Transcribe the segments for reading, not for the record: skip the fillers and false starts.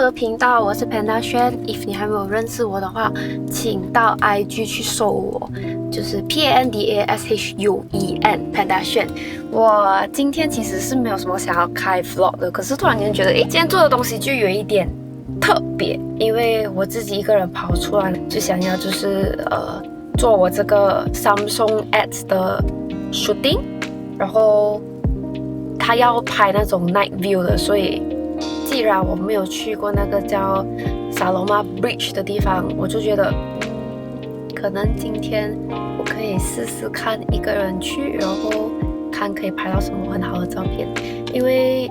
个频道，我是 Panda 轩。If 你还没有认识我的话，请到 IG 去搜我，就是 PANDASHUEN Panda 轩。我今天其实是没有什么想要开 vlog 的，可是突然间觉得，今天做的东西就有一点特别，因为我自己一个人跑出来，就想要做我这个 Samsung Ads 的 shooting， 然后他要拍那种 night view 的，所以既然我没有去过那个叫 Saloma Bridge 的地方，我就觉得可能今天我可以试试看一个人去，然后看可以拍到什么很好的照片。因为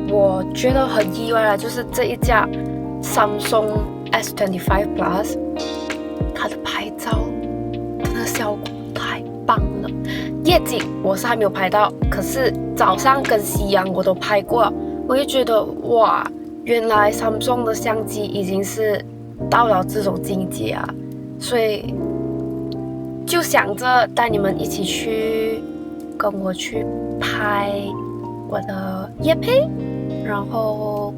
我觉得很意外啦，就是这一架 Samsung S25 Plus 它的拍照真的效果太棒了。夜景我是还没有拍到，可是早上跟夕阳我都拍过了，我就觉得哇，原来 Samsung 的相机已经是到了这种境界啊，所以就想着带你们一起去跟我去拍我的夜配，然后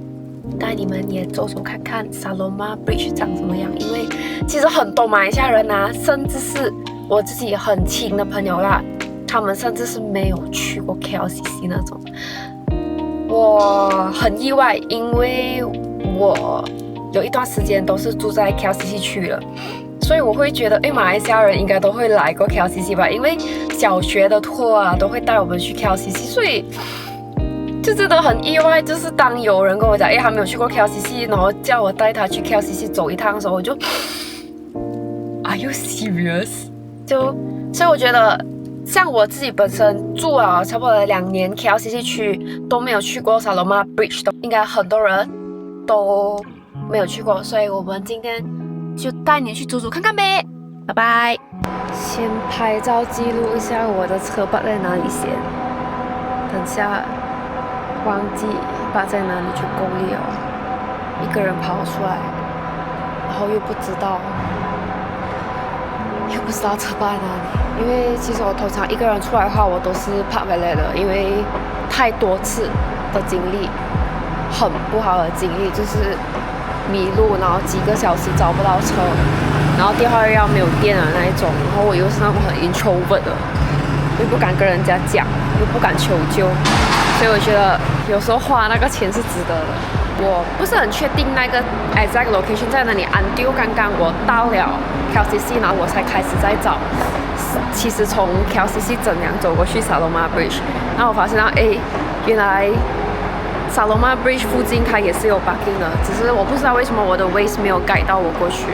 带你们也走走看看 Saloma Bridge 长什么样。因为其实很多马来西亚人啊，甚至是我自己很亲的朋友啦，他们甚至是没有去过 KLCC 那种。我很意外，因为我有一段时间都是住在 KLCC 区了，所以我会觉得，马来西亚人应该都会来过 KLCC 吧，因为小学的tour啊都会带我们去 KLCC， 所以就真的很意外。就是当有人跟我讲，他没有去过 KLCC， 然后叫我带他去 KLCC 走一趟的时候，我就 Are you serious？ 所以我觉得，像我自己本身住了差不多2年 KLCC 区都没有去过 Saloma Bridge 的，应该很多人都没有去过，所以我们今天就带你去走走看看呗，拜拜。先拍照记录一下我的车摆在哪里先，等下忘记摆在哪里就够了。一个人跑出来，然后又不知道车摆在哪里。因为其实我通常一个人出来的话，我都是拍回来的，因为太多次的经历，很不好的经历，就是迷路，然后几个小时找不到车，然后电话又要没有电的那一种，然后我又是那种很 introvert 的，又不敢跟人家讲，又不敢求救，所以我觉得有时候花那个钱是值得的。我不是很确定那个 exact location 在哪里，until刚刚我到了 KLCC， 然后我才开始在找。其实从 KLCC 怎样走过去 Saloma Bridge， 然后我发现到原来 Saloma Bridge 附近它也是有 parking 的，只是我不知道为什么我的 Waze 没有改到我过去。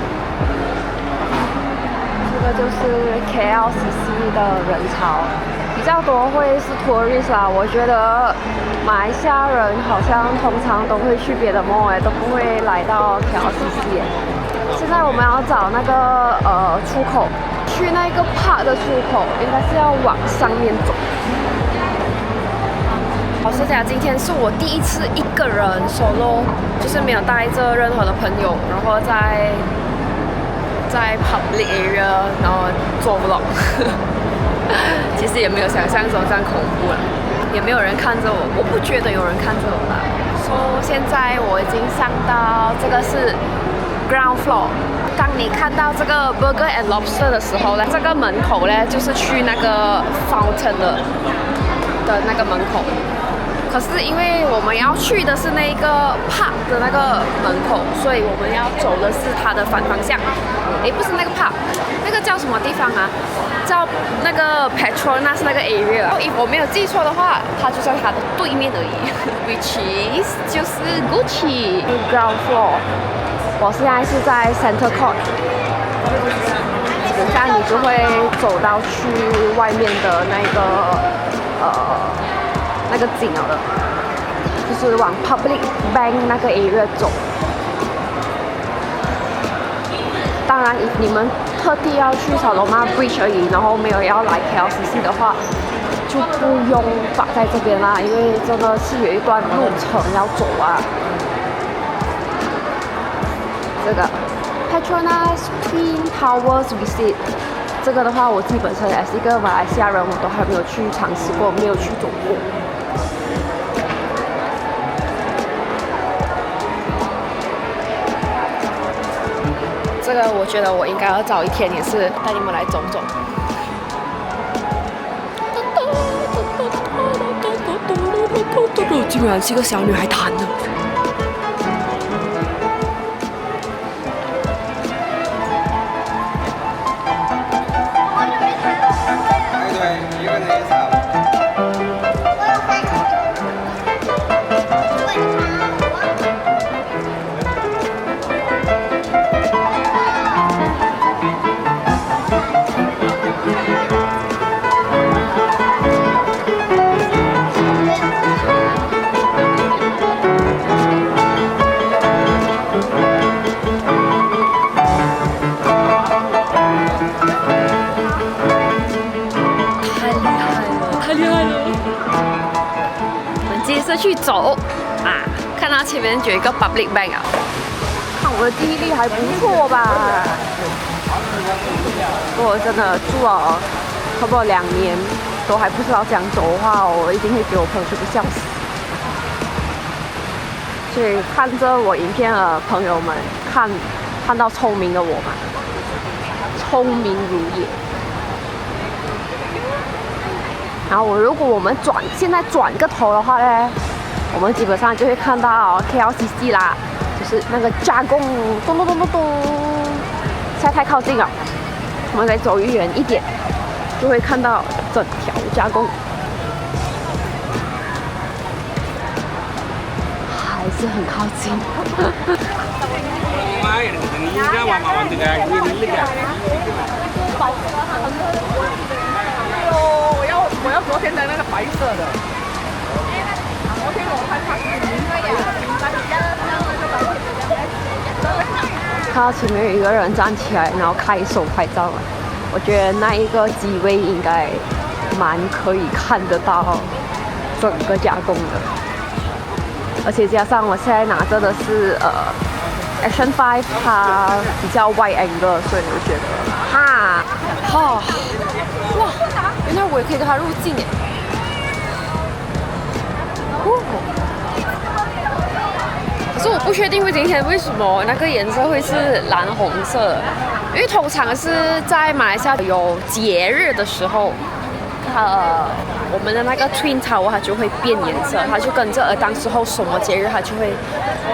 这个就是 KLCC 的人潮，比较多会是 tourist 啦。我觉得马来西亚人好像通常都会去别的 mall， 都不会来到 KLCC。现在我们要找那个出口，去那个 park 的出口，应该是要往上面走。老实讲，今天是我第一次一个人 solo， 就是没有带着任何的朋友，然后在 public area 然后做 vlog。其实也没有想象中这样恐怖了，也没有人看着我，我不觉得有人看着我啦。现在我已经上到这个是 ground floor。当你看到这个 Burger and Lobster 的时候呢，这个门口呢就是去那个 fountain 的那个门口。可是因为我们要去的是那个 park 的那个门口，所以我们要走的是它的反方向。不是那个 park， 那个叫什么地方啊？叫那个 Petronas 那个 area。如果我没有记错的话，它就在它的对面而已，which is 就是 Gucci ground floor。我现在是在 Center Court， 等下你就会走到去外面的那个景了的，就是往 Public Bank 那个 area 走。当然，你们特地要去 Saloma Bridge 而已，然后没有要来 KLCC 的话，就不用摆在这边啦，因为真的是有一段路程要走啊。这个 Petronas Twin Towers Visit， 这个的话，我自己本身也是一个马来西亚人，我都还没有去尝试过，没有去走过。个我觉得我应该要找一天也是带你们来走走。竟然是一个小女孩弹的。去走啊！看到前面有一个 public bank 啊，看我的记忆力还不错吧？如果真的住了差不多2年，都还不知道怎样走的话，我一定会给我朋友这个笑死。所以看着我影片的朋友们，看到聪明的我嘛，聪明如也。然后如果我们现在转个头的话呢，我们基本上就会看到 KLCC 啦，就是那个加工咚咚咚咚咚，现在太靠近了，我们再走远一点，就会看到整条加工，还是很靠近。我要昨天的那个白色的。昨天我看他看到前面有一个人站起来，然后开手拍照了。我觉得那一个机位应该蛮可以看得到整个加工的，而且加上我现在拿着的是Action 5，它比较 wide angle， 所以我觉得哇，原来我也可以跟它入镜耶！可是我不确定今天为什么那个颜色会是蓝红色，因为通常是在马来西亚有节日的时候，我们的那个 Twin Tower 它就会变颜色，它就跟着当时候什么节日它就会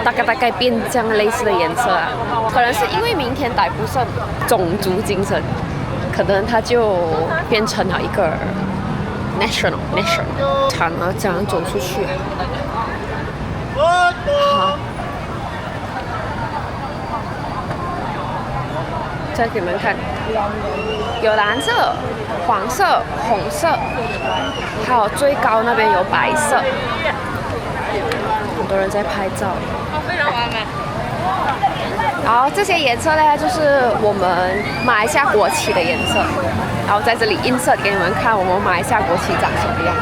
大概变这样类似的颜色啊。可能是因为明天逮捕圣种族精神，可能它就变成了一个 national， 惨了，这样走出去。好，再给你们看，有蓝色、黄色、红色，还有最高那边有白色，很多人在拍照。非常完美。然后这些颜色呢，就是我们马来西亚国旗的颜色。然后在这里insert给你们看我们马来西亚国旗长什么样。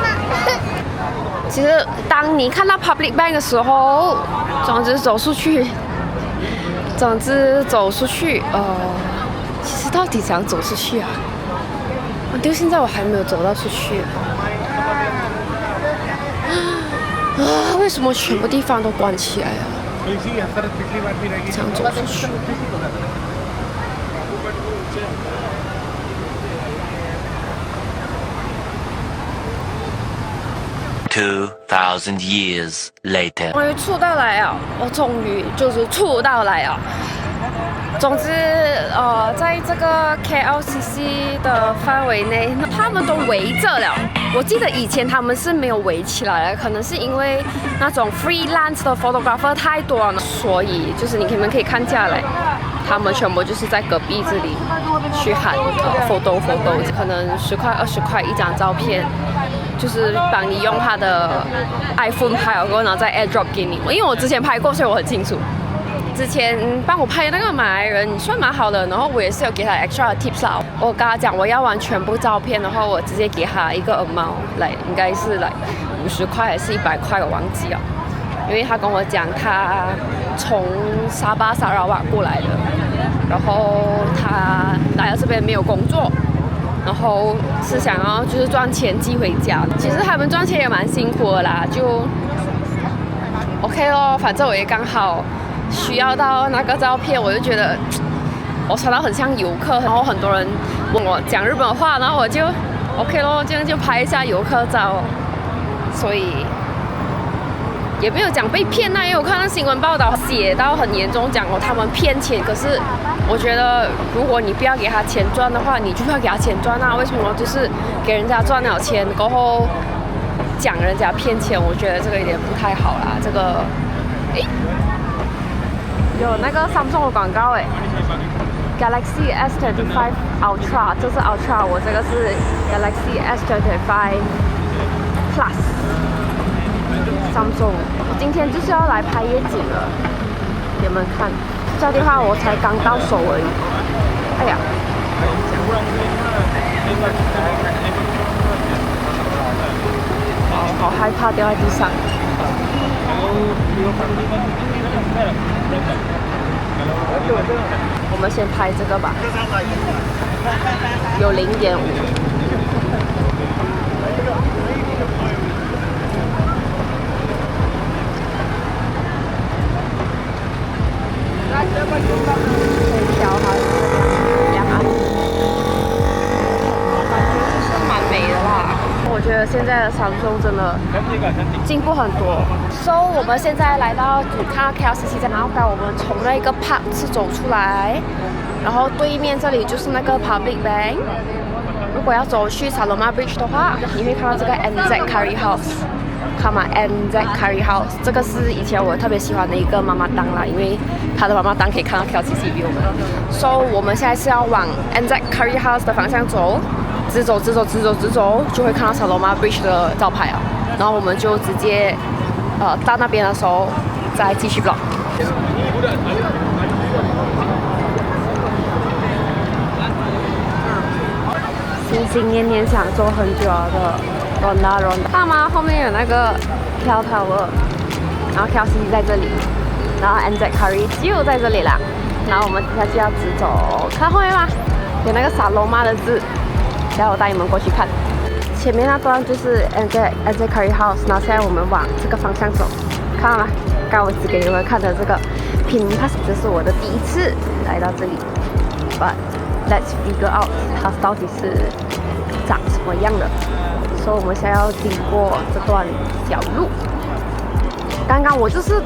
其实当你看到 public bank 的时候，总之走出去，其实到底想走出去啊？到现在我还没有走到出去啊！为什么全部地方都关起来啊？想走出去。2,000 years later， 终于出到来啊！我终于就是出到来啊！总之，在这个 KLCC 的范围内，他们都围着了。我记得以前他们是没有围起来的，可能是因为那种 freelance 的 photographer 太多了，所以就是你们可以看下来，他们全部就是在隔壁这里去喊photo， 可能10块20块一张照片。就是帮你用他的 iPhone 拍了过后，然后再 AirDrop 给你。因为我之前拍过，所以我很清楚。之前帮我拍的那个马来人算蛮好的，然后我也是有给他 extra 的 tips 啦。我跟他讲我要完全部照片，然后我直接给他一个 amount， 应该是50块还是100块，我忘记了。因为他跟我讲他从沙巴沙拉瓦过来的，然后他来到这边没有工作。然后是想要就是赚钱寄回家，其实他们赚钱也蛮辛苦的啦，就 OK 咯，反正我也刚好需要到那个照片，我就觉得我穿到很像游客，然后很多人问我讲日本话，然后我就 OK 咯，这样就拍一下游客照，所以也没有讲被骗啊，因为我看到新闻报道写到很严重，讲他们骗钱。可是我觉得，如果你不要给他钱赚的话，你就不要给他钱赚啊。为什么就是给人家赚了钱过后讲人家骗钱？我觉得这个有点不太好啦。这个，诶，有那个 Samsung 的广告诶 ，Galaxy S25 Ultra， 这是 Ultra， 我这个是 Galaxy S25 Plus。Samsung， 我今天就是要来拍夜景了，给你们看。这地方我才刚到手而已。哎呀，好害怕掉在地上。我们先拍这个吧，有0.5。可以调它两岸，感觉就是蛮美的啦。我觉得现在的Samsung真的进步很多。So 我们现在来到看到 KLCC 在然后我们从那个 park 是走出来，然后对面这里就是那个 Public Bank。如果要走去 Saloma Bridge 的话，你会看到这个 NZ Curry House。看嘛 NZ Curry House， 这个是以前我特别喜欢的一个妈妈档啦，因为它的妈妈档可以看到 KLCC view 的。So 我们现在是要往 NZ Curry House 的方向走，直走就会看到 Saloma Bridge 的招牌啊。然后我们就直接到那边的时候再继续 vlog。心心念念想做很久的。Ronda， 看吗？后面有那个 KL Tower， 然后 KLCC 在这里，然后 NZ Curry 就在这里啦。然后我们接下去要直走，看后面吗？有那个Saloma的字，待会我带你们过去看。前面那段就是 NZ Curry House， 然后现在我们往这个方向走，看到吗？刚我指给你们看的这个 Pin Pass， 这是我的第一次来到这里。But let's figure out 它到底是长什么样的。所以我们现在要经过这段小路。刚刚我就是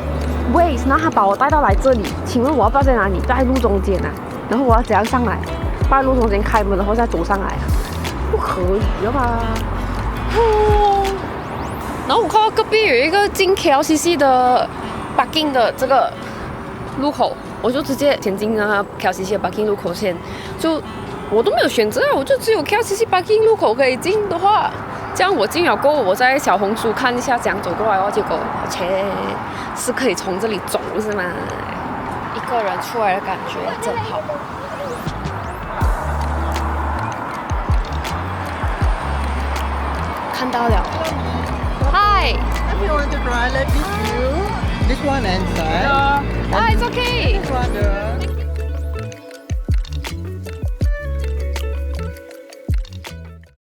Waze，然后他把我带到来这里，请问我要不要在哪里？在路中间啊？然后我要怎样上来？在路中间开门，然后再走上来啊？不可以了吧？哦。然后我看到隔壁有一个进 KLCC 的 parking 的这个路口，我就直接前进那个 KLCC 的 parking 路口先，就我都没有选择啊，我就只有 KLCC parking 路口可以进的话。这样我进了过后，我在小红书看一下怎样走过来哦，结果切是可以从这里走是吗？一个人出来的感觉真好。看到了。Hi. If you want to try, let me view. This one inside. Ah, it's okay. This one.